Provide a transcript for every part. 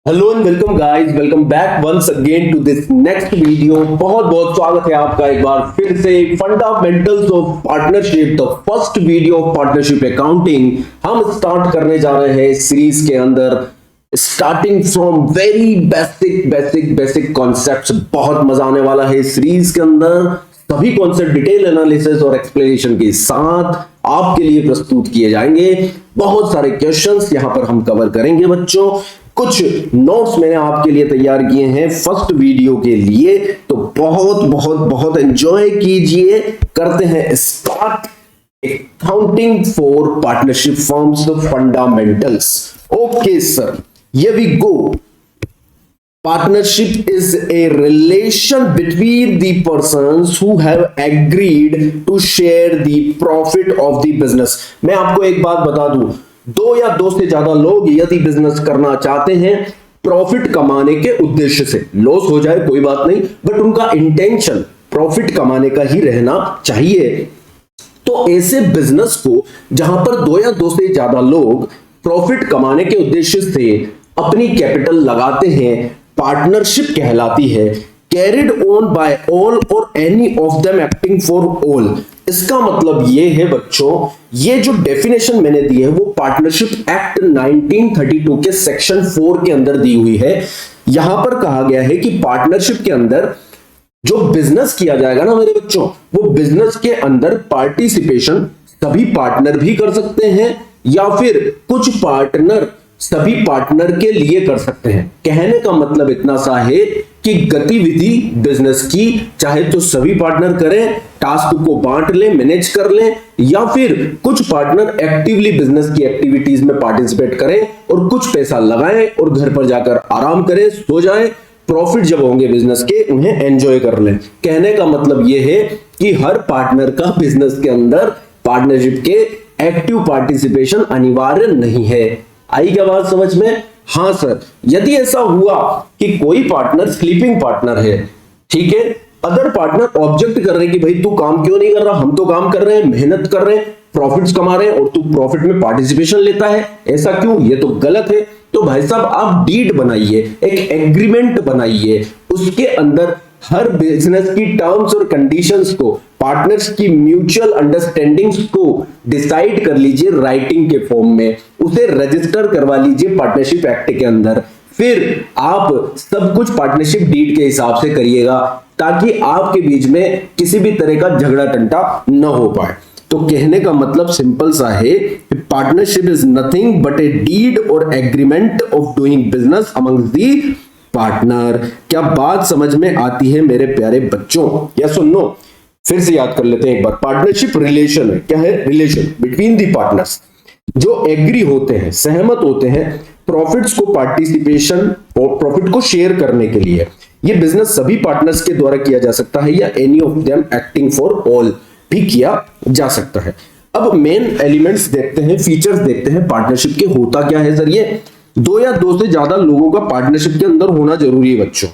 Hello and welcome guys, welcome back once again to this next video. बहुत बहुत स्वागत है आपका एक बार फिर से fundamentals of partnership, the first video of partnership accounting हम स्टार्ट करने जा रहे हैं सीरीज के अंदर, starting from very basic concepts. बहुत मजा आने वाला है इस सीरीज के अंदर। सभी कॉन्सेप्ट डिटेल एनालिसिस और एक्सप्लेनेशन के साथ आपके लिए प्रस्तुत किए जाएंगे। बहुत सारे क्वेश्चंस यहां पर हम कवर करेंगे बच्चों। कुछ नोट्स मैंने आपके लिए तैयार किए हैं फर्स्ट वीडियो के लिए, तो बहुत एंजॉय कीजिए। करते हैं start accounting for partnership firms fundamentals. Okay sir, here we go. Partnership is a relation between the persons who have agreed to share the profit of the business। मैं आपको एक बात बता दूं, दो या दो से ज्यादा लोग यदि बिजनेस करना चाहते हैं प्रॉफिट कमाने के उद्देश्य से, लॉस हो जाए कोई बात नहीं, बट उनका इंटेंशन प्रॉफिट कमाने का ही रहना चाहिए, तो ऐसे बिजनेस को जहां पर दो या दो से ज्यादा लोग प्रॉफिट कमाने के उद्देश्य से अपनी कैपिटल लगाते हैं, पार्टनरशिप कहलाती है। Carried on by all or any of them acting for all. इसका मतलब ये है बच्चों, ये जो डेफिनेशन मैंने दी है वो पार्टनरशिप एक्ट 1932 के सेक्शन 4 के अंदर दी हुई है। यहां पर कहा गया है कि पार्टनरशिप के अंदर जो बिजनेस किया जाएगा ना मेरे बच्चों, वो बिजनेस के अंदर पार्टिसिपेशन सभी पार्टनर भी कर सकते हैं या फिर कुछ पार्टनर सभी पार्टनर के लिए कर सकते हैं। कहने का मतलब इतना सा है कि गतिविधि बिजनेस की चाहे तो सभी पार्टनर करें, टास्क को बांट लें, मैनेज कर लें, या फिर कुछ पार्टनर एक्टिवली बिजनेस की एक्टिविटीज में पार्टिसिपेट करें और कुछ पैसा लगाएं और घर पर जाकर आराम करें, सो जाएं। प्रॉफिट जब होंगे बिजनेस के उन्हें एंजॉय कर लें। कहने का मतलब यह है कि हर पार्टनर का बिजनेस के अंदर पार्टनरशिप के एक्टिव पार्टिसिपेशन अनिवार्य नहीं है। आई क्या बात समझ में? हाँ सर, यदि ऐसा हुआ कि कोई पार्टनर स्लीपिंग पार्टनर है, ठीक है, अदर पार्टनर ऑब्जेक्ट कर रहे हैं कि भाई तू काम क्यों नहीं कर रहा, हम तो काम कर रहे हैं, मेहनत कर रहे हैं, प्रॉफिट्स कमा रहे हैं और तू प्रॉफिट में पार्टिसिपेशन लेता है, ऐसा क्यों, ये तो गलत है। तो भाई साहब आप डीड बनाइए, एक एग्रीमेंट बनाइए, उसके अंदर हर बिजनेस की टर्म्स और कंडीशंस को, पार्टनर्स की म्यूचुअल अंडरस्टैंडिंग्स को डिसाइड कर लीजिए राइटिंग के फॉर्म में, उसे रजिस्टर करवा लीजिए पार्टनरशिप एक्ट के अंदर। फिर आप सब कुछ पार्टनरशिप डीड के हिसाब से करिएगा ताकि आपके बीच में किसी भी तरह का झगड़ा टंटा न हो पाए। तो कहने का मतलब सिंपल सा है, partnership is nothing but a deed और agreement of doing business amongst the partner. क्या बात समझ में आती है मेरे प्यारे बच्चों? या सुनो, फिर से याद कर लेते हैं एक बार। पार्टनरशिप रिलेशन है, क्या है? रिलेशन बिटवीन दी पार्टनर्स जो एग्री होते हैं, सहमत होते हैं प्रॉफिट्स को पार्टिसिपेशन और प्रॉफिट को शेयर करने के लिए। ये बिजनेस सभी पार्टनर्स के द्वारा किया जा सकता है या any of them acting for all भी किया जा सकता है। अब मेन एलिमेंट्स देखते हैं, फीचर्स देखते हैं पार्टनरशिप के। होता क्या है सर? ये दो या दो से ज्यादा लोगों का पार्टनरशिप के अंदर होना जरूरी है बच्चों।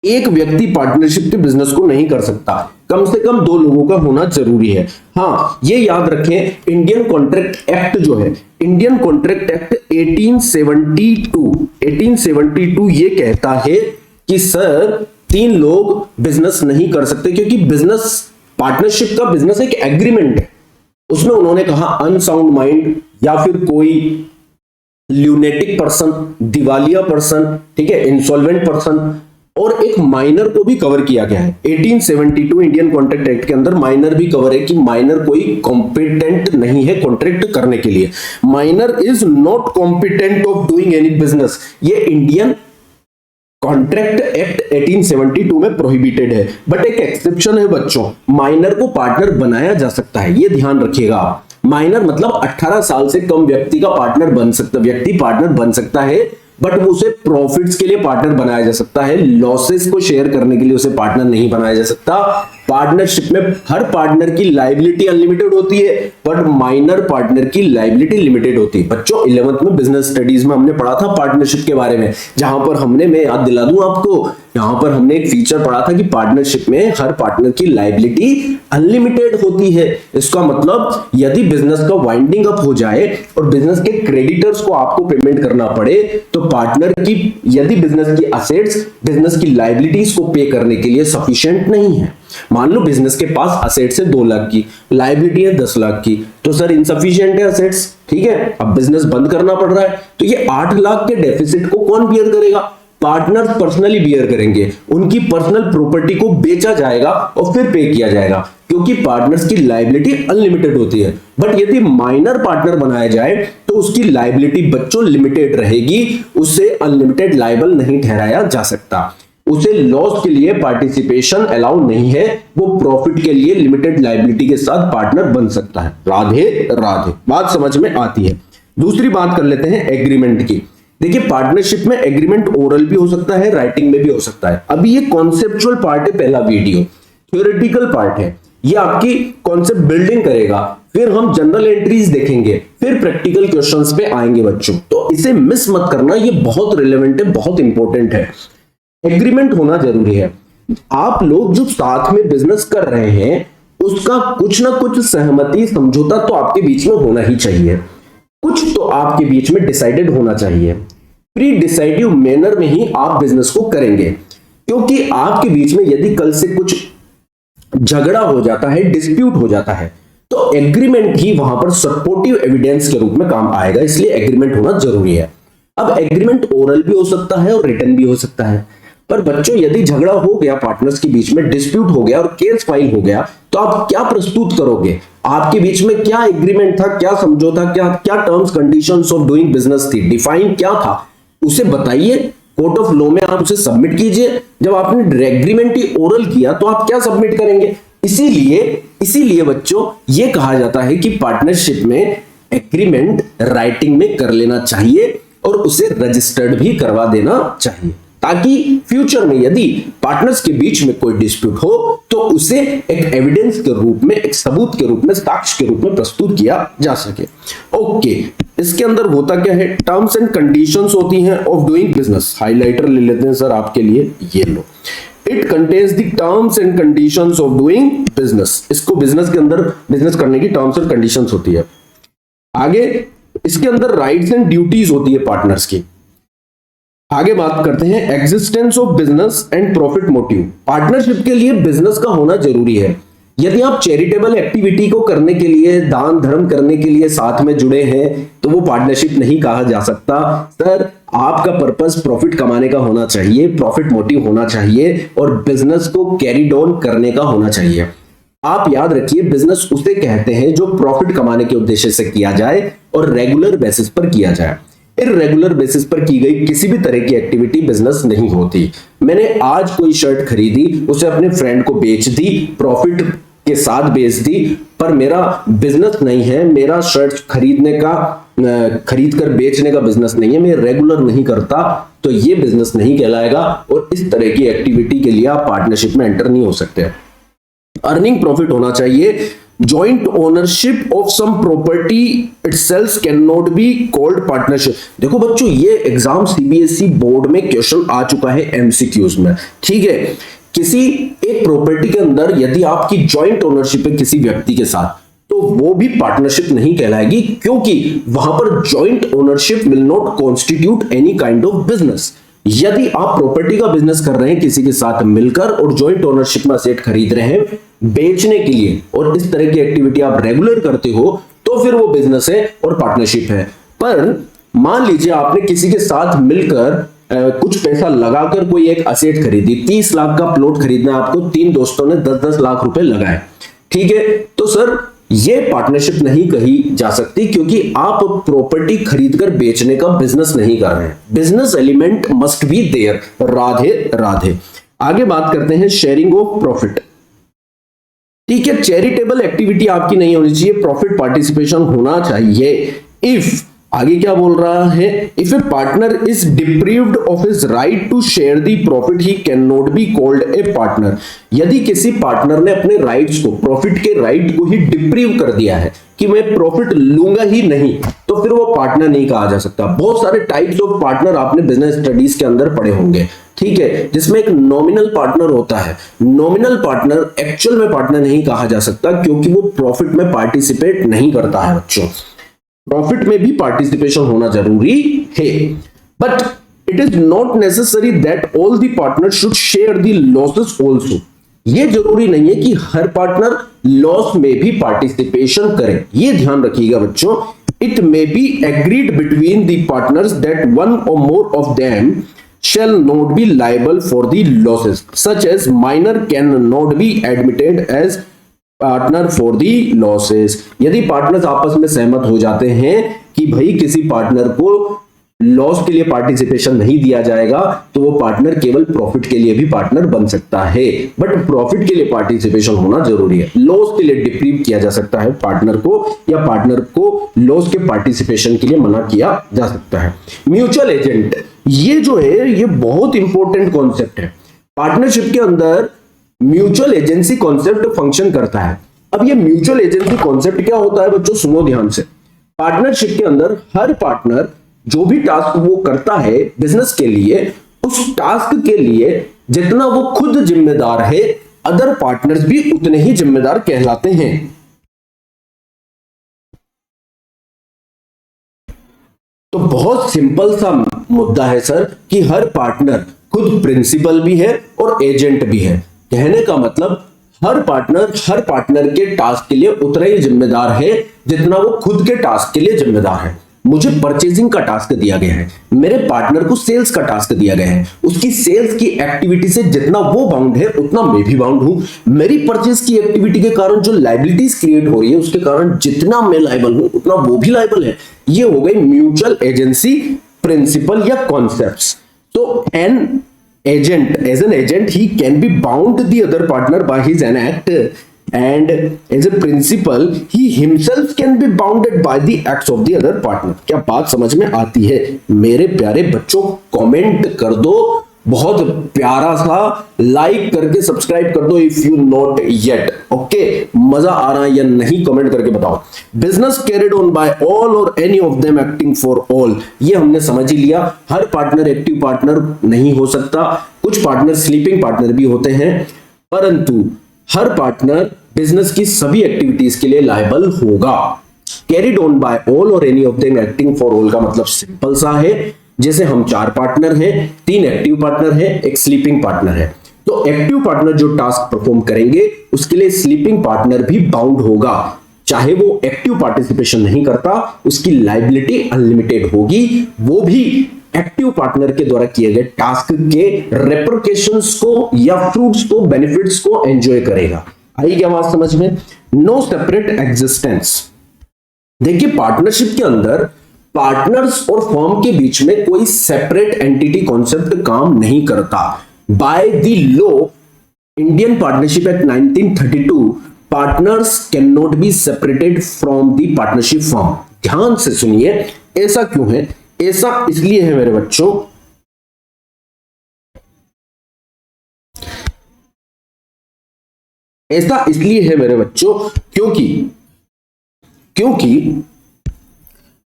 एक व्यक्ति पार्टनरशिप के बिजनेस को नहीं कर सकता, कम से कम दो लोगों का होना जरूरी है। हाँ, ये याद रखें, इंडियन कॉन्ट्रैक्ट एक्ट जो है, इंडियन कॉन्ट्रैक्ट एक्ट 1872 ये कहता है कि सर 3 लोग बिजनेस नहीं कर सकते, क्योंकि बिजनेस, पार्टनरशिप का बिजनेस एक एग्रीमेंट है। उसमें उन्होंने कहा अनसाउंड माइंड या फिर कोई ल्यूनेटिक पर्सन, दिवालिया पर्सन, ठीक है, इंसॉल्वेंट पर्सन, और एक माइनर को भी कवर किया गया है। 1872 इंडियन कॉन्ट्रैक्ट एक्ट के अंदर माइनर भी कवर है कि माइनर कोई कॉम्पिटेंट नहीं है कॉन्ट्रैक्ट करने के लिए। Minor is not competent of doing any business. ये इंडियन कॉन्ट्रैक्ट एक्ट 1872 में प्रोहिबिटेड है। बट एक एक्सेप्शन है बच्चों, माइनर को पार्टनर बनाया जा सकता है, ये ध्यान रखिएगा आप। माइनर मतलब 18 साल से कम व्यक्ति का पार्टनर बन सकता, व्यक्ति पार्टनर बन सकता है, बट उसे प्रॉफिट्स के लिए पार्टनर बनाया जा सकता है, लॉसेस को शेयर करने के लिए उसे पार्टनर नहीं बनाया जा सकता। पार्टनरशिप में हर पार्टनर की लायबिलिटी अनलिमिटेड होती है, बट माइनर पार्टनर की लायबिलिटी लिमिटेड होती है। बच्चों 11th में बिजनेस स्टडीज में हमने पढ़ा था पार्टनरशिप के बारे में, जहां पर हमने, मैं याद दिला दूं आपको, यहां पर हमने एक फीचर पढ़ा था कि पार्टनरशिप में हर पार्टनर की लायबिलिटी अनलिमिटेड होती है। इसका मतलब यदि बिजनेस का वाइंडिंग अप हो जाए और बिजनेस के क्रेडिटर्स को आपको पेमेंट करना पड़े, तो पार्टनर की, यदि बिजनेस की असेट्स बिजनेस की लायबिलिटीज को पे करने के लिए सफिशिएंट नहीं है, मान लो बिजनेस के पास असेट्स है 2 लाख की, लायबिलिटी है 10 लाख की, तो सर इनसफिशिएंट है असेट्स, ठीक है, अब बिजनेस बंद करना पड़ रहा है, तो ये 8 लाख के डेफिसिट को कौन बियर करेगा? पार्टनर्स पर्सनली बियर करेंगे, उनकी पर्सनल प्रॉपर्टी को बेचा जाएगा और फिर पे किया जाएगा, क्योंकि पार्टनर्स की लायबिलिटी अनलिमिटेड होती है। बट यदि माइनर पार्टनर बनाया जाए तो उसकी लायबिलिटी बच्चों लिमिटेड रहेगी, उसे अनलिमिटेड लायबल नहीं ठहराया जा सकता, उसे लॉस के लिए पार्टिसिपेशन अलाउ नहीं है, वो प्रॉफिट के लिए लिमिटेड लायबिलिटी के साथ पार्टनर बन सकता है। राधे राधे, बात समझ में आती है। दूसरी बात कर लेते हैं एग्रीमेंट की। देखिए पार्टनरशिप में एग्रीमेंट ओरल भी हो सकता है, राइटिंग में भी हो सकता है। अभी ये कॉन्सेप्चुअल पार्ट है, पहला वीडियो थ्योरेटिकल पार्ट है, ये आपकी कॉन्सेप्ट बिल्डिंग करेगा, फिर हम जनरल एंट्रीज देखेंगे, फिर प्रैक्टिकल क्वेश्चंस पे आएंगे बच्चों, तो इसे मिस मत करना, ये बहुत रिलेवेंट है, बहुत इंपॉर्टेंट है। एग्रीमेंट होना जरूरी है। आप लोग जो साथ में बिजनेस कर रहे हैं उसका कुछ ना कुछ सहमति समझौता तो आपके बीच में होना ही चाहिए, कुछ तो आपके बीच में डिसाइडेड होना चाहिए। प्री डिसाइडिव मैनर में ही आप बिजनेस को करेंगे, क्योंकि आपके बीच में यदि कल से कुछ झगड़ा हो जाता है, डिस्प्यूट हो जाता है, तो एग्रीमेंट ही वहां पर सपोर्टिव एविडेंस के रूप में काम आएगा, इसलिए एग्रीमेंट होना जरूरी है। अब एग्रीमेंट ओरल भी हो सकता है और रिटन भी हो सकता है, पर बच्चों यदि झगड़ा हो गया पार्टनर्स के बीच में, डिस्प्यूट हो गया और केस फाइल हो गया, तो आप क्या प्रस्तुत करोगे? आपके बीच में क्या एग्रीमेंट था, क्या समझौता, क्या terms conditions of doing business थी, डिफाइन क्या था, उसे बताइए, कोर्ट ऑफ लॉ में आप उसे सबमिट कीजिए। जब आपने एग्रीमेंट ही ओरल किया तो आप क्या सबमिट करेंगे? इसीलिए बच्चों ये कहा जाता है कि पार्टनरशिप में एग्रीमेंट राइटिंग में कर लेना चाहिए और उसे रजिस्टर्ड भी करवा देना चाहिए, ताकि फ्यूचर में यदि पार्टनर्स के बीच में कोई डिस्प्यूट हो तो उसे एक एविडेंस के रूप में, एक सबूत के रूप में, साक्ष्य के रूप में प्रस्तुत किया जा सके। ओके, इसके अंदर होता क्या है? टर्म्स एंड कंडीशंस होती हैं ऑफ डूइंग बिजनेस। हाइलाइटर ले लेते हैं सर आपके लिए, ये लो। It contains the terms and conditions of doing business. इसको बिजनेस के अंदर, बिजनेस करने की टर्म्स एंड कंडीशंस होती है। आगे इसके अंदर राइट्स एंड ड्यूटीज होती है पार्टनर्स की। आगे बात करते हैं existence of business and profit motive. Partnership के लिए बिजनेस का होना जरूरी है। यदि आप चैरिटेबल एक्टिविटी को करने के लिए, दान धर्म करने के लिए साथ में जुड़े हैं, तो वो पार्टनरशिप नहीं कहा जा सकता। सर आपका पर्पस प्रॉफिट कमाने का होना चाहिए, प्रॉफिट मोटिव होना चाहिए और बिजनेस को कैरी ऑन करने का होना चाहिए। आप याद रखिए, बिजनेस उसे कहते हैं जो प्रॉफिट कमाने के उद्देश्य से किया जाए और रेगुलर बेसिस पर किया जाए। इर्रेगुलर बेसिस पर की गई किसी भी तरह की एक्टिविटी बिजनेस नहीं होती। मैंने आज कोई शर्ट खरीदी, उसे अपने फ्रेंड को बेच दी, प्रॉफिट के साथ बेच दी, पर मेरा बिजनेस नहीं है, मेरा शर्ट खरीद कर बेचने का बिजनेस नहीं है, मैं रेगुलर नहीं करता, तो ये बिजनेस नहीं कहलाएगा और इस तरह की एक्टिविटी के लिए आप पार्टनरशिप में एंटर नहीं हो सकते। अर्निंग प्रॉफिट होना चाहिए। Joint ownership of sum property itself can not be called partnership. देखो बच्चों, ये एग्जाम सीबीएसई बोर्ड में क्वेश्चन आ चुका है एमसीक्यूज में, ठीक है। किसी एक प्रॉपर्टी के अंदर यदि आपकी जॉइंट ओनरशिप है किसी व्यक्ति के साथ, तो वो भी पार्टनरशिप नहीं कहलाएगी, क्योंकि वहां पर joint ownership will not constitute any kind of business. यदि आप प्रॉपर्टी का बिजनेस कर रहे हैं किसी के साथ मिलकर और जॉइंट ओनरशिप में असेट खरीद रहे हैं बेचने के लिए, और इस तरह की एक्टिविटी आप रेगुलर करते हो, तो फिर वो बिजनेस है और पार्टनरशिप है। पर मान लीजिए आपने किसी के साथ मिलकर कुछ पैसा लगाकर कोई एक असेट खरीदी, 30 लाख का प्लॉट खरीदना है आपको, 3 दोस्तों ने 10-10 लाख रुपए लगाए, ठीक है, तो सर ये पार्टनरशिप नहीं कही जा सकती, क्योंकि आप प्रॉपर्टी खरीदकर बेचने का बिजनेस नहीं कर रहे हैं। Business element must be there. Radhe Radhe. आगे बात करते हैं शेयरिंग ऑफ प्रॉफिट। ठीक है, चैरिटेबल एक्टिविटी आपकी नहीं होनी चाहिए, प्रॉफिट पार्टिसिपेशन होना चाहिए। इफ आगे क्या बोल रहा है, if a partner is deprived of his right to share the profit he can not be called a partner. यदि किसी पार्टनर ने अपने राइट्स को, प्रॉफिट के राइट को ही डिप्रीव कर दिया है कि मैं प्रॉफिट लूंगा ही नहीं, तो फिर वो पार्टनर नहीं कहा जा सकता। बहुत सारे टाइप्स ऑफ पार्टनर आपने बिजनेस स्टडीज के अंदर पढ़े होंगे, ठीक है, जिसमें एक नॉमिनल पार्टनर होता है। नॉमिनल पार्टनर एक्चुअल में पार्टनर नहीं कहा जा सकता क्योंकि वो प्रॉफिट में पार्टिसिपेट नहीं करता है बच्चों। प्रॉफिट में भी पार्टिसिपेशन होना जरूरी है, but it is not necessary that all the partner should share the losses also. ये जरूरी नहीं है कि हर पार्टनर लॉस में भी पार्टिसिपेशन करे, ये ध्यान रखिएगा बच्चों। It may be agreed between the partners that one or more of them shall not be liable for the losses such as minor can not be admitted as partner for the losses। यदि partners आपस में सहमत हो जाते हैं कि भाई किसी पार्टनर को लॉस के लिए पार्टिसिपेशन नहीं दिया जाएगा, तो वो पार्टनर केवल प्रॉफिट के लिए भी पार्टनर बन सकता है, बट प्रॉफिट के लिए पार्टिसिपेशन होना जरूरी है। लॉस के लिए डिप्रीव किया जा सकता है पार्टनर को, या पार्टनर को लॉस के पार्टिसिपेशन के लिए मना किया जा सकता है। म्यूचुअल एजेंट, ये जो है ये बहुत इंपॉर्टेंट कॉन्सेप्ट है। पार्टनरशिप के अंदर म्यूचुअल एजेंसी कॉन्सेप्ट फंक्शन करता है। अब ये म्यूचुअल एजेंसी कॉन्सेप्ट क्या होता है बच्चों, सुनो ध्यान से। पार्टनरशिप के अंदर हर पार्टनर जो भी टास्क वो करता है बिजनेस के लिए, उस टास्क के लिए जितना वो खुद जिम्मेदार है, अदर पार्टनर्स भी उतने ही जिम्मेदार कहलाते हैं। तो बहुत सिंपल सा मुद्दा है सर कि हर पार्टनर खुद प्रिंसिपल भी है और एजेंट भी है। कहने का मतलब हर पार्टनर के टास्क के लिए उतना ही जिम्मेदार है जितना वो खुद के टास्क के लिए जिम्मेदार है। मुझे परचेजिंग का टास्क दिया गया है, मेरे पार्टनर को सेल्स का टास्क दिया गया है, उसकी सेल्स की एक्टिविटी से जितना वो बाउंड है उतना मैं भी बाउंड हूं। मेरी परचेज की एक्टिविटी के कारण जो लायबिलिटीज क्रिएट हो रही है उसके कारण जितना मैं लायबल हूं उतना वो भी लायबल है। ये हो गई म्यूचुअल एजेंसी प्रिंसिपल या कॉन्सेप्ट्स। तो N agent, as an agent, he can be bound the other partner by his an act, and as a principal he himself can be bounded by the acts of the other partner। क्या बात समझ में आती है मेरे प्यारे बच्चों? Comment कर दो, बहुत प्यारा सा लाइक करके सब्सक्राइब कर दो if you not yet. Okay, मजा आ रहा है या नहीं कमेंट करके बताओ। Business carried on by all or any of them acting for all, ये हमने समझ ही लिया। हर पार्टनर एक्टिव पार्टनर नहीं हो सकता, कुछ पार्टनर स्लीपिंग पार्टनर भी होते हैं, परंतु हर पार्टनर बिजनेस की सभी एक्टिविटीज के लिए लायबल होगा। Carried on by all or any of them acting for all का मतलब सिंपल सा है, जैसे हम 4 पार्टनर हैं, 3 एक्टिव पार्टनर हैं, एक स्लीपिंग पार्टनर है, तो एक्टिव पार्टनर जो टास्क परफॉर्म करेंगे उसके लिए स्लीपिंग पार्टनर भी बाउंड होगा। चाहे वो एक्टिव पार्टिसिपेशन नहीं करता, उसकी लायबिलिटी अनलिमिटेड होगी, वो भी एक्टिव पार्टनर के द्वारा किए गए टास्क के रेपरकेशंस को या फ्रूट्स को, बेनिफिट्स को एंजॉय करेगा। आई क्या बात समझ में? No separate existence. देखिए पार्टनरशिप के अंदर पार्टनर्स और फर्म के बीच में कोई सेपरेट एंटिटी कॉन्सेप्ट काम नहीं करता। By the law Indian partnership act 1932 partners can not be separated from the partnership firm. ध्यान से सुनिए, ऐसा क्यों है? ऐसा इसलिए है मेरे बच्चों, ऐसा इसलिए है मेरे बच्चों क्योंकि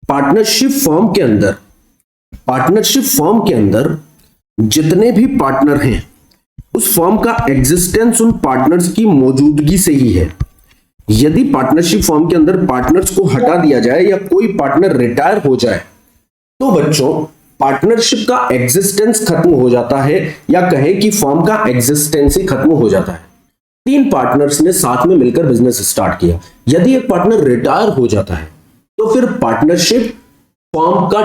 पार्टनरशिप फर्म के अंदर जितने भी पार्टनर हैं उस फर्म का एग्जिस्टेंस उन पार्टनर्स की मौजूदगी से ही है। यदि पार्टनरशिप फर्म के अंदर पार्टनर्स को हटा दिया जाए या कोई पार्टनर रिटायर हो जाए तो बच्चों पार्टनरशिप का एग्जिस्टेंस खत्म हो जाता है, या कहें कि फर्म का एग्जिस्टेंस ही खत्म हो जाता है। 3 पार्टनर्स ने साथ में मिलकर बिजनेस स्टार्ट किया, यदि एक पार्टनर रिटायर हो जाता है तो फिर पार्टनरशिप फर्म का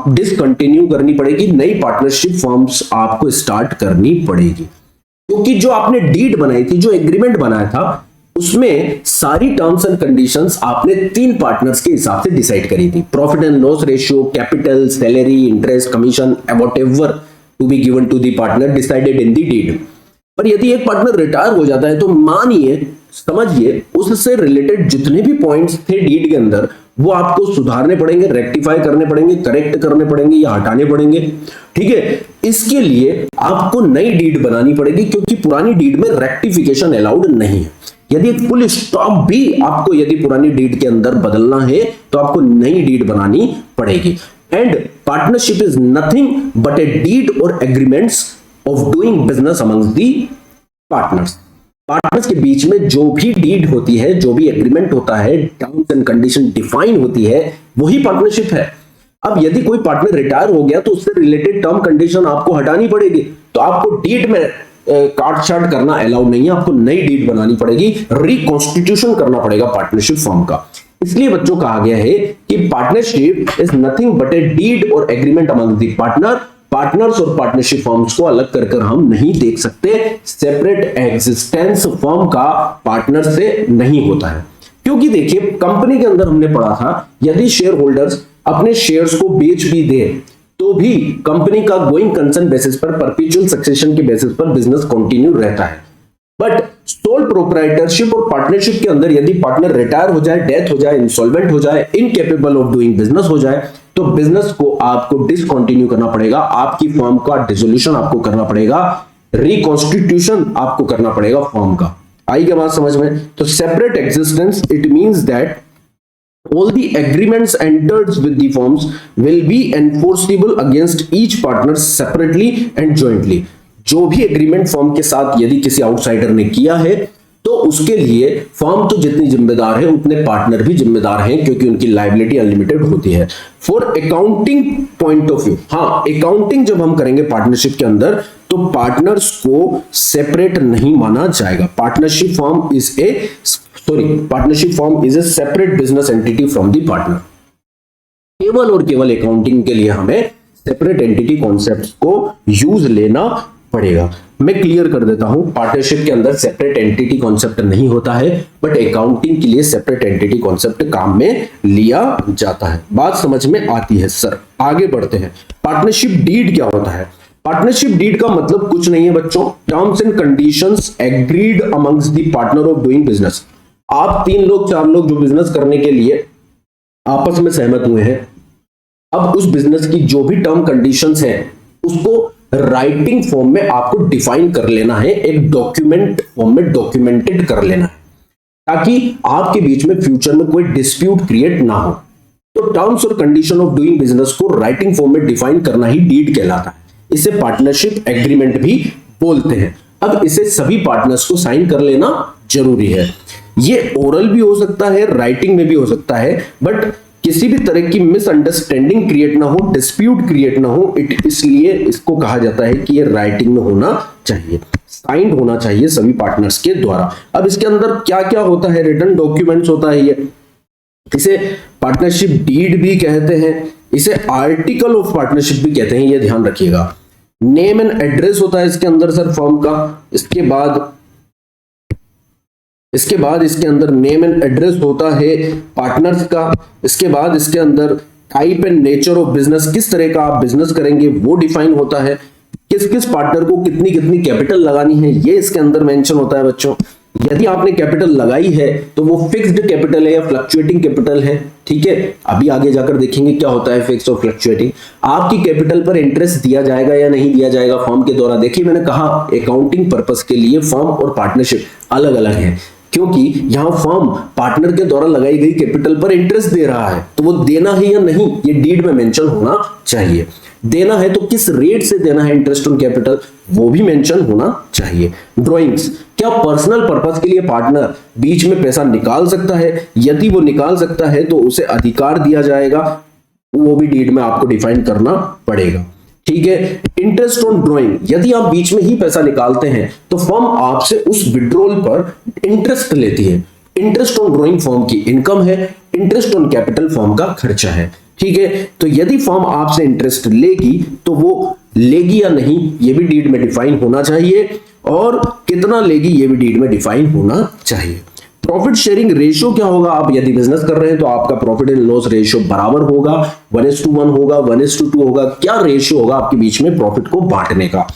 डिसकंटिन्यू करनी पड़ेगी, नई पार्टनरशिप फर्म्स आपको स्टार्ट करनी पड़ेगी, क्योंकि जो आपने डीड बनाई थी, जो एग्रीमेंट बनाया था, उसमें सारी टर्म्स एंड कंडीशंस आपने 3 पार्टनर्स के हिसाब से डिसाइड करी थी। Profit and loss ratio, capital, salary, interest, commission, whatever to be given to the partner decided in the deed. पर यदि एक पार्टनर रिटायर हो जाता है तो मानिए, समझिए, उससे रिलेटेड जितने भी पॉइंट्स थे डीड के अंदर वो आपको सुधारने पड़ेंगे, रेक्टिफाई करने पड़ेंगे, करेक्ट करने पड़ेंगे या हटाने पड़ेंगे। ठीक है, इसके लिए आपको नई डीड बनानी पड़ेगी, क्योंकि पुरानी डीड में रेक्टिफिकेशन अलाउड नहीं है। यदि एक फुल स्टॉप भी आपको यदि पुरानी डीड के अंदर बदलना है तो आपको नई डीड बनानी पड़ेगी। And partnership is nothing but a deed or agreements of doing business amongst the partners. Partners के बीच में जो भी डीड होती है, जो भी एग्रीमेंट होता है, टर्म्स एंड कंडीशन डिफाइन होती है, वही पार्टनरशिप है। अब यदि कोई पार्टनर रिटायर हो गया तो उससे रिलेटेड टर्म कंडीशन आपको हटानी पड़ेगी, तो आपको डीड में काट छाट करना अलाउड नहीं है, आपको नई डीड बनानी पड़ेगी, रिकॉन्स्टिट्यूशन करना पड़ेगा पार्टनरशिप फॉर्म का। इसलिए बच्चों कहा गया है कि partnership is nothing but a deed और एग्रीमेंट अमंग द पार्टनर्स और पार्टनरशिप फॉर्म्स को अलग कर हम नहीं देख सकते। सेपरेट एग्जिस्टेंस फॉर्म का पार्टनर से नहीं होता है, क्योंकि देखिए कंपनी के अंदर हमने पढ़ा था यदि शेयर होल्डर्स अपने शेयर्स को बेच भी दे तो भी कंपनी का गोइंग कंसर्न बेसिस पर, परपेचुअल सक्सेशन के बेसिस पर बिजनेस कंटिन्यू रहता है। बट सोल प्रोप्राइटरशिप और पार्टनरशिप के अंदर यदि पार्टनर रिटायर हो जाए, डेथ हो जाए, इंसॉल्वेंट हो जाए, इनकेपेबल ऑफ डूइंग बिजनेस हो जाए, तो बिजनेस को आपको डिसकंटिन्यू करना पड़ेगा, आपकी फर्म का डिसोल्यूशन आपको करना पड़ेगा, रिकॉन्स्टिट्यूशन आपको करना पड़ेगा फर्म का। आई क्या बात समझ में? तो separate existence it means that all the agreements entered with the firms will be enforceable against each partner separately and jointly। जो भी एग्रीमेंट फर्म के साथ यदि किसी आउटसाइडर ने किया है तो उसके लिए फर्म तो जितनी जिम्मेदार है उतने पार्टनर भी जिम्मेदार हैं, क्योंकि उनकी लायबिलिटी अनलिमिटेड होती है। For accounting point of view, हाँ अकाउंटिंग जब हम करेंगे पार्टनरशिप के अंदर तो पार्टनर्स को सेपरेट नहीं माना जाएगा। Partnership firm is a separate business entity from the partner. केवल और केवल अकाउंटिंग के लिए हमें सेपरेट एंटिटी कॉन्सेप्ट्स को यूज लेना पड़ेगा। मैं क्लियर कर देता हूं, पार्टनरशिप के अंदर सेपरेट एंटिटी कॉन्सेप्ट नहीं होता है, बट अकाउंटिंग के लिए सेपरेट एंटिटी कॉन्सेप्ट काम में लिया जाता है। बात समझ में आती है सर? आगे बढ़ते हैं। पार्टनरशिप डीड क्या होता है? पार्टनरशिप डीड का मतलब कुछ नहीं है बच्चों, terms and conditions agreed amongst the partner of doing business. आप 3 लोग 4 लोग जो बिजनेस करने के लिए आपस में सहमत हुए हैं, अब उस बिजनेस की जो भी टर्म कंडीशंस हैं उसको राइटिंग फॉर्म में आपको डिफाइन कर लेना है, एक डॉक्यूमेंट फॉर्म में डॉक्यूमेंटेड कर लेना है, ताकि आपके बीच में फ्यूचर में कोई डिस्प्यूट क्रिएट ना हो। तो टर्म्स और कंडीशन ऑफ डूइंग बिजनेस को राइटिंग फॉर्म में डिफाइन करना ही डीड कहलाता है। इसे पार्टनरशिप एग्रीमेंट भी बोलते हैं। अब इसे सभी पार्टनर्स को साइन कर लेना जरूरी है। ये ओरल भी हो सकता है, राइटिंग में भी हो सकता है, बट किसी भी तरह की मिसअंडरस्टैंडिंग क्रिएट ना हो, डिस्प्यूट क्रिएट ना हो, इसलिए इसको कहा जाता है कि ये राइटिंग में होना चाहिए, साइंड होना चाहिए सभी पार्टनर्स के द्वारा। अब इसके अंदर क्या क्या होता है? रिटन डॉक्यूमेंट्स होता है ये, इसे पार्टनरशिप डीड भी कहते हैं, इसे आर्टिकल ऑफ पार्टनरशिप भी कहते हैं, ये ध्यान रखिएगा। नेम एंड एड्रेस होता है इसके अंदर सर फर्म का, इसके बाद इसके अंदर नेम एंड एड्रेस होता है पार्टनर्स का। इसके बाद इसके अंदर type and nature of business, किस तरह का आप बिजनेस करेंगे वो डिफाइन होता है। किस किस पार्टनर को कितनी कितनी कैपिटल लगानी है ये इसके अंदर मेंशन होता है बच्चों। यदि आपने कैपिटल लगाई है तो वो फिक्स्ड कैपिटल है या फ्लक्चुएटिंग कैपिटल है, ठीक है। अभी आगे जाकर देखेंगे क्या होता है फिक्स और फ्लक्चुएटिंग। आपकी कैपिटल पर इंटरेस्ट दिया जाएगा या नहीं दिया जाएगा फर्म के द्वारा। देखिए मैंने कहा अकाउंटिंग पर्पस के लिए फर्म और पार्टनरशिप अलग अलग है, क्योंकि यहां फर्म पार्टनर के द्वारा लगाई गई कैपिटल पर इंटरेस्ट दे रहा है, तो वो देना है या नहीं ये डीड में मेंशन होना चाहिए। देना है तो किस रेट से देना है इंटरेस्ट ऑन कैपिटल वो भी मेंशन होना चाहिए। ड्राइंग्स, क्या पर्सनल पर्पस के लिए पार्टनर बीच में पैसा निकाल सकता है? यदि वो निकाल सकता है तो उसे अधिकार दिया जाएगा, वो भी डीड में आपको डिफाइन करना पड़ेगा, ठीक है। इंटरेस्ट ऑन ड्रॉइंग, यदि आप बीच में ही पैसा निकालते हैं तो फर्म आपसे उस विड्रॉल पर इंटरेस्ट लेती है। इंटरेस्ट ऑन ड्रॉइंग फर्म की इनकम है, इंटरेस्ट ऑन कैपिटल फर्म का खर्चा है, ठीक है। तो यदि फर्म आपसे इंटरेस्ट लेगी तो वो लेगी या नहीं ये भी डीड में डिफाइन होना चाहिए, और कितना लेगी ये भी डीड में डिफाइन होना चाहिए। प्रॉफिट शेयरिंग रेशियो क्या होगा? आप यदि बिजनेस कर रहे हैं तो आपका प्रॉफिट एंड लॉस रेशियो बराबर होगा, 1:1 होगा, 1:2 होगा, क्या रेशियो होगा आपके बीच में प्रॉफिट को बांटने का?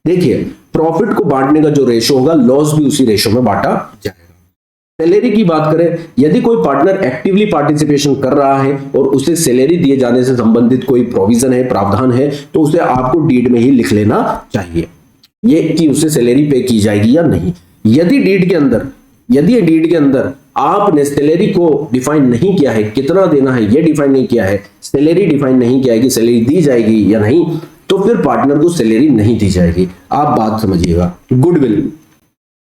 देखिए प्रॉफिट को बांटने का जो रेशियो होगा लॉस भी उसी रेशियो में बांटा जाएगा। सैलरी की बात करें, यदि कोई पार्टनर एक्टिवली पार्टिसिपेशन कर रहा है और उसे सैलरी दिए जाने से संबंधित कोई प्रोविजन है, प्रावधान है, तो उसे आपको डीड में ही लिख लेना चाहिए ये कि उसे सैलरी पे की जाएगी या नहीं। यदि डीड के अंदर आपने सैलरी को डिफाइन नहीं किया है, कितना देना है ये डिफाइन नहीं किया है, सैलरी डिफाइन नहीं किया है कि सैलरी दी जाएगी या नहीं, तो फिर पार्टनर को सैलरी नहीं दी जाएगी। आप बात समझिएगा। गुडविल,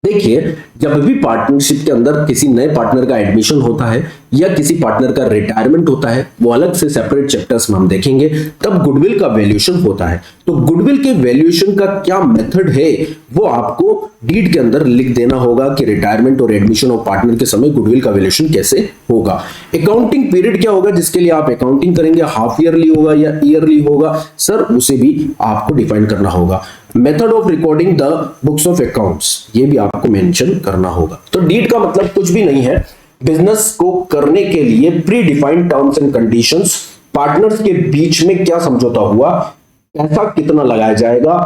देखिए जब भी पार्टनरशिप के अंदर किसी नए पार्टनर का एडमिशन होता है या किसी पार्टनर का रिटायरमेंट होता है, वो अलग से सेपरेट चैप्टर्स में हम देखेंगे, तब गुडविल का वैल्यूएशन होता है। तो गुडविल के वैल्यूएशन का क्या मेथड है वो आपको डीड के अंदर लिख देना होगा कि रिटायरमेंट और एडमिशन ऑफ पार्टनर के समय गुडविल का वैल्यूएशन कैसे होगा। अकाउंटिंग पीरियड क्या होगा जिसके लिए आप अकाउंटिंग करेंगे, हाफ ईयरली होगा या ईयरली होगा, सर उसे भी आपको डिफाइन करना होगा। Method of recording the books of accounts, ये भी आपको मेंशन करना होगा। तो डीड का मतलब कुछ भी नहीं है, बिजनेस को करने के लिए pre defined terms and conditions, partners के बीच में क्या समझौता हुआ, पैसा कितना लगाया जाएगा,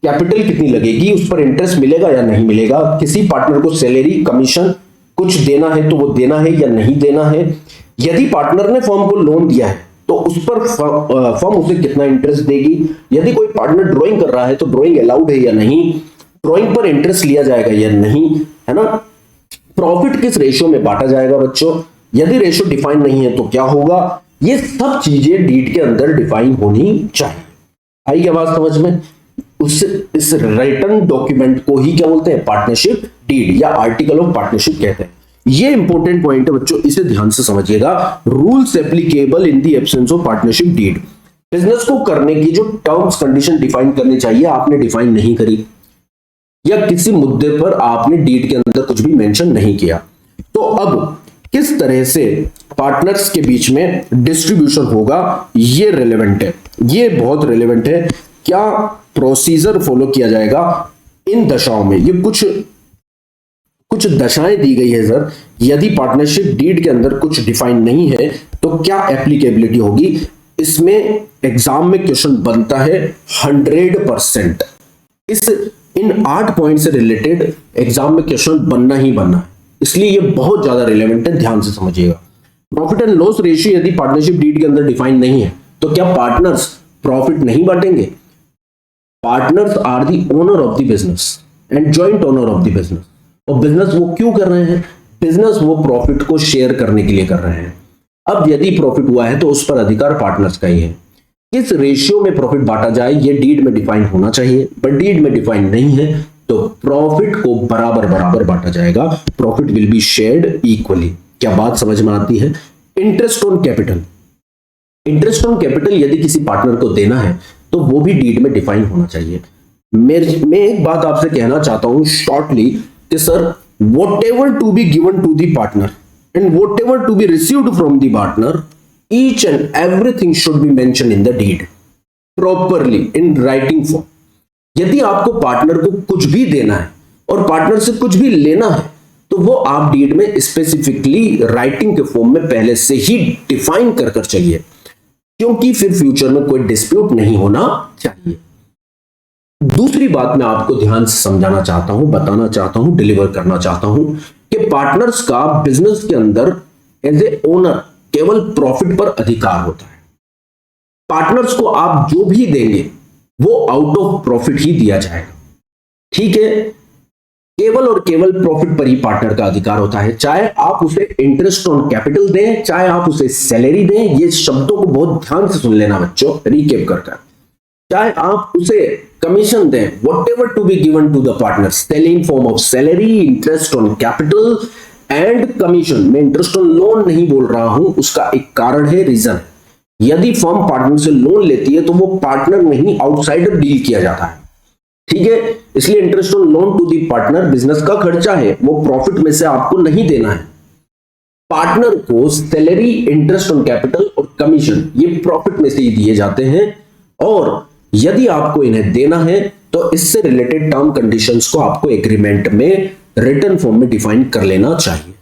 कैपिटल कितनी लगेगी, उस पर इंटरेस्ट मिलेगा या नहीं मिलेगा, किसी पार्टनर को सैलरी, कमीशन कुछ देना है तो वो देना है या नहीं देना है, यदि पार्टनर ने फर्म को लोन दिया है तो उस पर फर्म उसे कितना इंटरेस्ट देगी, यदि कोई पार्टनर ड्राइंग कर रहा है तो ड्राइंग अलाउड है या नहीं, ड्राइंग पर इंटरेस्ट लिया जाएगा या नहीं, है ना। प्रॉफिट किस रेशियो में बांटा जाएगा बच्चों, यदि रेशियो डिफाइन नहीं है तो क्या होगा, ये सब चीजें डीड के अंदर डिफाइन होनी चाहिए। आई क्या बात समझ में। इस रिटन डॉक्यूमेंट को ही क्या बोलते हैं, पार्टनरशिप डीड या आर्टिकल ऑफ पार्टनरशिप कहते हैं। ये इंपॉर्टेंट पॉइंट है बच्चों, इसे ध्यान से समझिएगा। Rules applicable in the absence of partnership deed, business को करने की जो टर्म्स कंडीशन डिफाइन करनी चाहिए आपने डिफाइन नहीं करी, या किसी मुद्दे पर आपने डीड के अंदर कुछ भी मेंशन नहीं किया, तो अब किस तरह से पार्टनर्स के बीच में डिस्ट्रीब्यूशन होगा ये रेलेवेंट है, ये बहुत रेलेवेंट है। क्या प्रोसीजर फॉलो किया जाएगा इन दशाओं में, ये कुछ दशाएं दी गई है सर। यदि पार्टनरशिप डीड के अंदर कुछ डिफाइन नहीं है तो क्या एप्लीकेबिलिटी होगी, इसमें एग्जाम में क्वेश्चन बनता है 100%। इन 8 पॉइंट से रिलेटेड एग्जाम में क्वेश्चन बनना ही बनना है, इसलिए ये बहुत ज्यादा रिलेवेंट है, ध्यान से समझिएगा। प्रॉफिट एंड लॉस रेशियो यदि पार्टनरशिप डीड के अंदर डिफाइन नहीं है तो क्या पार्टनर्स प्रॉफिट नहीं बांटेंगे। Partners are the owner of the business and joint owner of the business, और बिजनेस वो क्यों कर रहे हैं, बिजनेस वो प्रॉफिट को शेयर करने के लिए कर रहे हैं। अब यदि प्रॉफिट हुआ है तो उस पर अधिकार पार्टनर्स का ही है। किस रेशियो में प्रॉफिट बांटा जाए ये डीड में डिफाइन होना चाहिए, बट डीड में डिफाइन नहीं है तो प्रॉफिट को बराबर बराबर बांटा जाएगा, profit will be shared equally. क्या बात समझ में आती है। Interest on capital, interest on capital यदि किसी पार्टनर को देना है तो वो भी डीड में डिफाइन होना चाहिए। मैं एक बात आपसे कहना चाहता हूं शॉर्टली कि sir whatever to be given to the partner and whatever to be received from the partner, each and everything should be mentioned in the deed properly in writing form। यदि आपको पार्टनर को कुछ भी देना है और partner से कुछ भी लेना है तो वो आप डीड में स्पेसिफिकली राइटिंग के फॉर्म में पहले से ही डिफाइन कर चलिए, क्योंकि फिर फ्यूचर में कोई डिस्प्यूट नहीं होना चाहिए। दूसरी बात मैं आपको ध्यान से समझाना चाहता हूं, बताना चाहता हूं, डिलीवर करना चाहता हूं कि पार्टनर्स का बिजनेस के अंदर एज ए ओनर केवल प्रॉफिट पर अधिकार होता है। पार्टनर्स को आप जो भी देंगे वो आउट ऑफ प्रॉफिट ही दिया जाएगा, ठीक है। केवल और केवल प्रॉफिट पर ही पार्टनर का अधिकार होता है, चाहे आप उसे इंटरेस्ट ऑन कैपिटल दें, चाहे आप उसे सैलरी दें। ये शब्दों को बहुत ध्यान से सुन लेना बच्चों, रिकेप कर। चाहे आप उसे कमीशन दें, whatever to be given to the partners, in form of salary, interest on capital and commission। मैं इंटरेस्ट ऑन लोन नहीं बोल रहा हूं, उसका एक कारण है, रीजन है। यदि फर्म पार्टनर से लोन लेती है तो वो पार्टनर में ही आउटसाइडर डील किया जाता है, ठीक है। इसलिए interest on loan to the partner business का खर्चा है, वो प्रॉफिट में से आपको नहीं देना है। पार्टनर को सैलरी, इंटरेस्ट ऑन कैपिटल और कमीशन ये प्रॉफिट में से ही दिए जाते हैं, और यदि आपको इन्हें देना है तो इससे रिलेटेड टर्म कंडीशंस को आपको एग्रीमेंट में रिटन फॉर्म में डिफाइन कर लेना चाहिए।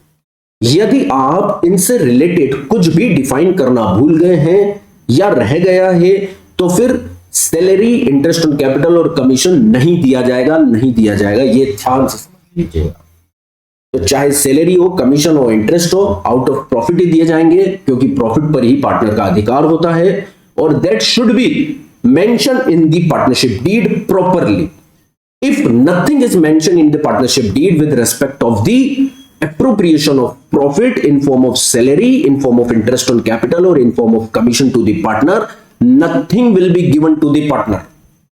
यदि आप इनसे रिलेटेड कुछ भी डिफाइन करना भूल गए हैं या रह गया है तो फिर सैलरी, इंटरेस्ट ऑन कैपिटल और कमीशन नहीं दिया जाएगा, नहीं दिया जाएगा, ये ध्यान से समझ लीजिएगा। तो चाहे सैलरी हो, कमीशन हो, इंटरेस्ट हो, आउट ऑफ प्रॉफिट ही दिए जाएंगे, क्योंकि प्रॉफिट पर ही पार्टनर का अधिकार होता है। और that should be mention in the partnership deed properly. If nothing is mentioned in the partnership deed with respect of the appropriation of profit in form of salary, in form of interest on capital, or in form of commission to the partner, nothing will be given to the partner.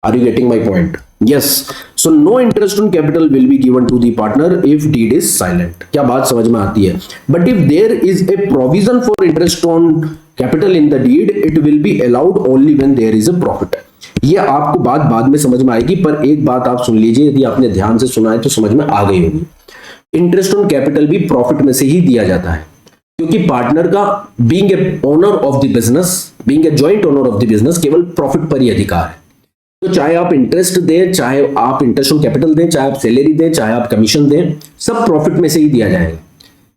Are you getting my point? Yes. So no interest on capital will be given to the partner if deed is silent. क्या बात समझ में आती है? But if there is a provision for interest on capital in the deed, it will be allowed only when there is a profit. ये आपको बात बाद में समझ में आएगी, पर एक बात आप सुन लीजिए, यदि आपने ध्यान से सुना है तो समझ में आ गई होगी। इंटरेस्ट ऑन कैपिटल भी प्रॉफिट में से ही दिया जाता है, क्योंकि पार्टनर का being a owner of the business, being a joint owner of the business, केवल प्रॉफिट पर ही अधिकार है। तो चाहे आप इंटरेस्ट दें, चाहे आप इंटरेस्ट ऑन कैपिटल दें, चाहे आप सैलरी दें, चाहे आप कमीशन दें, सब प्रॉफिट में से ही दिया जाएगा।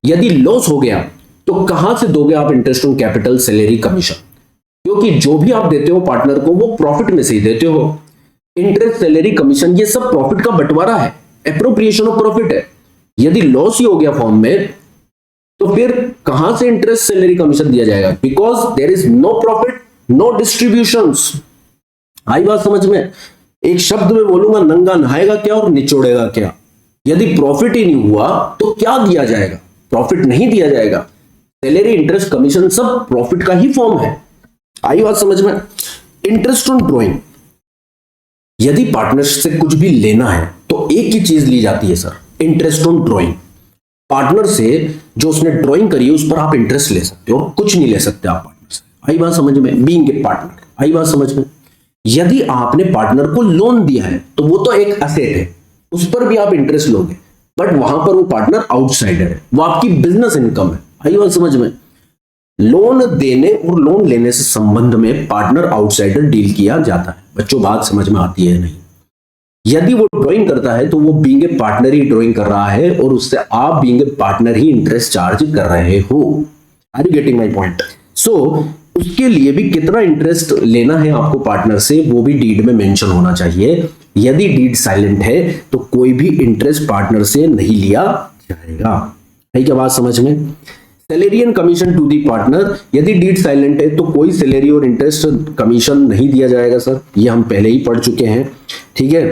यदि लॉस हो गया तो कहां से दोगे आप interest on capital, salary, commission? क्योंकि जो भी आप देते हो पार्टनर को वो प्रॉफिट में से ही देते हो। इंटरेस्ट, सैलरी, कमीशन ये सब प्रॉफिट का बंटवारा है, एप्रोप्रिएशन ऑफ प्रॉफिट है। यदि लॉस ही हो गया फॉर्म में तो फिर कहां से इंटरेस्ट, सैलरी, कमीशन दिया जाएगा? Because there is no profit, no distributions. आई बात समझ में? एक शब्द में बोलूंगा, नंगा नहाएगा क्या और निचोड़ेगा क्या? यदि प्रॉफिट ही नहीं हुआ तो क्या दिया जाएगा? प्रॉफिट नहीं दिया जाएगा। सैलरी, इंटरेस्ट, कमीशन सब प्रॉफिट का ही फॉर्म है। आई बात समझ में? इंटरेस्ट ऑन ड्रॉइंग, यदि पार्टनर से कुछ भी लेना है तो एक ही चीज ली जाती है sir, interest on drawing. Partner से जो उसने ड्राइंग करी है उस पर आप इंटरेस्ट ले सकते हो और कुछ नहीं ले सकते आप पार्टनर से। आई बात समझ में? Being a partner. आई बात समझ में? यदि आपने पार्टनर को लोन दिया है तो वो तो एक असेट है, उस पर भी आप इंटरेस्ट लोगे, बट वहां पर वो पार्टनर आउटसाइडर है, वो आपकी बिजनेस इनकम है। आई बात समझ में? लोन देने और लोन लेने से संबंध में पार्टनर आउटसाइडर डील किया जाता है। बच्चों बात समझ में आती है नहीं? यदि वो ड्राइंग करता है तो वो बीइंग ए पार्टनर ही ड्राइंग कर रहा है और उससे आप बीइंग ए पार्टनर ही इंटरेस्ट चार्ज कर रहे हो। Are you getting my point? So उसके लिए भी कितना इंटरेस्ट लेना है आपको पार्टनर से वो भी डीड में मेंशन होना चाहिए। यदि डीड साइलेंट है तो कोई भी इंटरेस्ट पार्टनर से नहीं लिया जाएगा। है क्या बात समझ में? Salary and commission to the partner, यदि डीड साइलेंट है तो कोई सैलरी और इंटरेस्ट कमीशन नहीं दिया जाएगा सर, ये हम पहले ही पढ़ चुके हैं। ठीक है।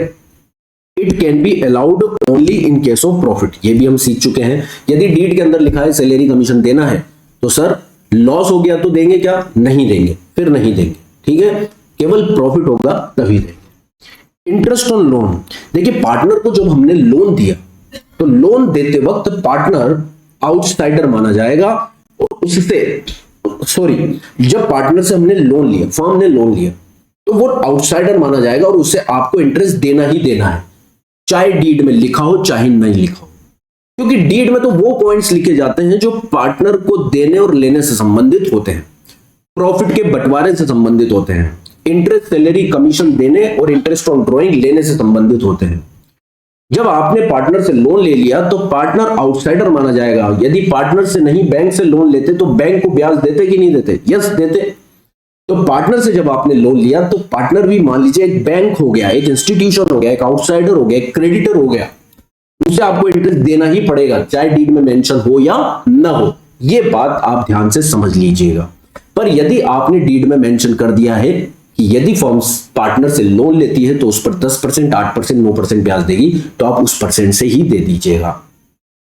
It can be allowed only in case of profit, ये भी हम सीख चुके हैं। यदि डीड के अंदर लिखा है सैलरी कमीशन देना है तो सर लॉस हो गया तो देंगे क्या? नहीं देंगे, फिर नहीं देंगे। ठीक है, केवल प्रॉफिट होगा तभी देंगे। इंटरेस्ट ऑन लोन, देखिए पार्टनर को जब हमने लोन दिया तो लोन देते वक्त पार्टनर आउटसाइडर माना जाएगा और उससे जब पार्टनर से हमने लोन लिया, फर्म ने लोन लिया, तो वो आउटसाइडर माना जाएगा और उससे आपको इंटरेस्ट देना ही देना है, चाहे डीड में लिखा हो चाहे नहीं लिखा हो। क्योंकि डीड में तो वो पॉइंट्स लिखे जाते हैं जो पार्टनर को देने और लेने से संबंधित होते हैं, प्रॉफिट के बंटवारे से संबंधित होते हैं, इंटरेस्ट, सैलरी, कमीशन देने और इंटरेस्ट ऑन ड्रॉइंग लेने से संबंधित होते हैं। जब आपने पार्टनर से लोन ले लिया तो पार्टनर आउटसाइडर माना जाएगा। यदि पार्टनर से नहीं बैंक से लोन लेते तो बैंक को ब्याज देते कि नहीं देते? यस देते। तो पार्टनर से जब आपने लोन लिया तो पार्टनर भी मान लीजिए एक बैंक हो गया, एक इंस्टीट्यूशन हो गया, एक आउटसाइडर हो गया, एक क्रेडिटर हो गया, उसे आपको इंटरेस्ट देना ही पड़ेगा चाहे डीड में मेंशन हो या ना हो। ये बात आप ध्यान से समझ लीजिएगा। पर यदि आपने डीड में मेंशन कर दिया है कि यदि फर्म पार्टनर से लोन लेती है तो उस पर 10%, 8%, 9% ब्याज देगी, तो आप उस परसेंट से ही दे दीजिएगा।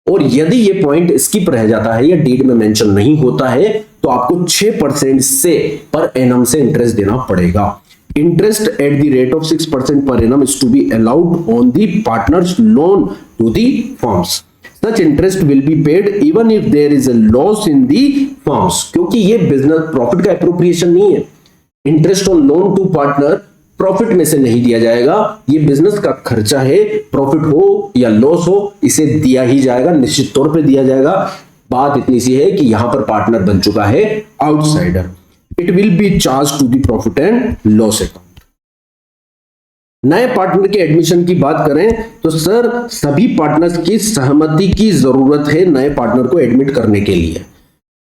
और यदि ये पॉइंट स्किप रह जाता है या डीड में मेंशन नहीं होता है तो आपको 6% से पर एनम से इंटरेस्ट देना पड़ेगा। Interest at the rate of 6% per annum is to be allowed on the partners loan to the firms. Such interest will be paid even if there is a loss in the firms, क्योंकि ये business profit का appropriation नहीं है। Interest on loan to partner profit में से नहीं दिया जाएगा, ये बिजनेस का खर्चा है, प्रॉफिट हो या लॉस हो इसे दिया ही जाएगा, निश्चित तौर पे दिया जाएगा। बात इतनी सी है कि यहां पर पार्टनर बन चुका है outsider. It will be charge to the profit and loss account. नए पार्टनर के एडमिशन की बात करें तो सर सभी पार्टनर्स की सहमति की जरूरत है नए पार्टनर को एडमिट करने के लिए।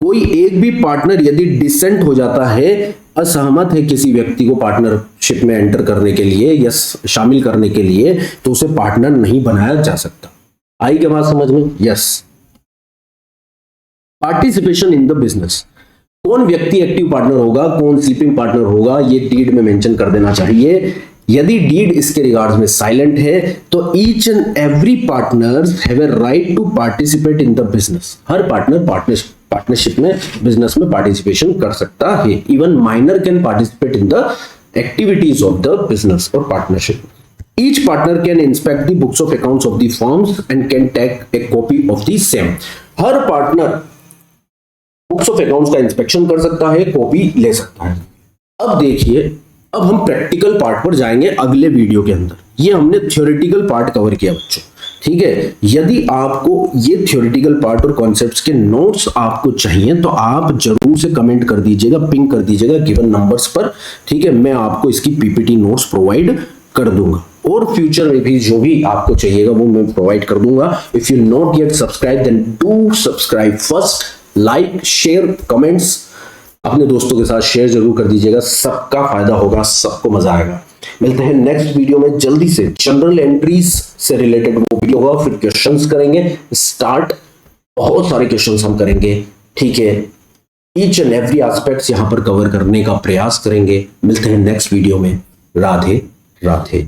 कोई एक भी पार्टनर यदि डिसेंट हो जाता है, असहमत है किसी व्यक्ति को पार्टनरशिप में एंटर करने के लिए या शामिल करने के लिए, तो उसे पार्टनर नहीं बनाया जा सकता। आई क्या बात समझ में? Yes. Participation in the business, कौन व्यक्ति एक्टिव पार्टनर होगा, कौन स्लीपिंग पार्टनर होगा, ये डीड में मेंशन कर देना चाहिए। यदि डीड इसके रिगार्ड्स में साइलेंट है तो each and every partner have a right to participate in the business. हर पार्टनर पार्टनरशिप में, बिजनेस में पार्टिसिपेशन कर सकता है। Even minor can participate in the activities of the business और partnership. Each partner can inspect the books of accounts of the firms and can take a copy of the same. Her partner books of accounts का inspection कर सकता है, copy ले सकता है। अब देखिए, अब हम प्रैक्टिकल पार्ट पर जाएंगे अगले वीडियो के अंदर। ये हमने थ्योरेटिकल पार्ट कवर किया बच्चों, ठीक है। यदि आपको ये थ्योरेटिकल पार्ट और कॉन्सेप्ट्स के नोट्स आपको चाहिए तो आप जरूर से कमेंट कर दीजिएगा, पिंग कर दीजिएगा गिवन नंबर्स पर, ठीक है। मैं आपको इसकी पीपीटी नोट्स प्रोवाइड कर दूंगा और फ्यूचर में भी जो भी आपको चाहिएगा वो मैं प्रोवाइड कर दूंगा। If you not yet subscribe then do subscribe first, like share comments अपने दोस्तों के साथ शेयर जरूर कर दीजिएगा, सबका फायदा होगा, सबको मजा आएगा। मिलते हैं नेक्स्ट वीडियो में जल्दी से। जनरल एंट्रीज से रिलेटेड वो वीडियो होगा, फिर क्वेश्चंस करेंगे स्टार्ट, बहुत सारे क्वेश्चंस हम करेंगे, ठीक है। ईच एंड एवरी एस्पेक्ट्स यहां पर कवर करने का प्रयास करेंगे। मिलते हैं नेक्स्ट वीडियो में। राधे राधे।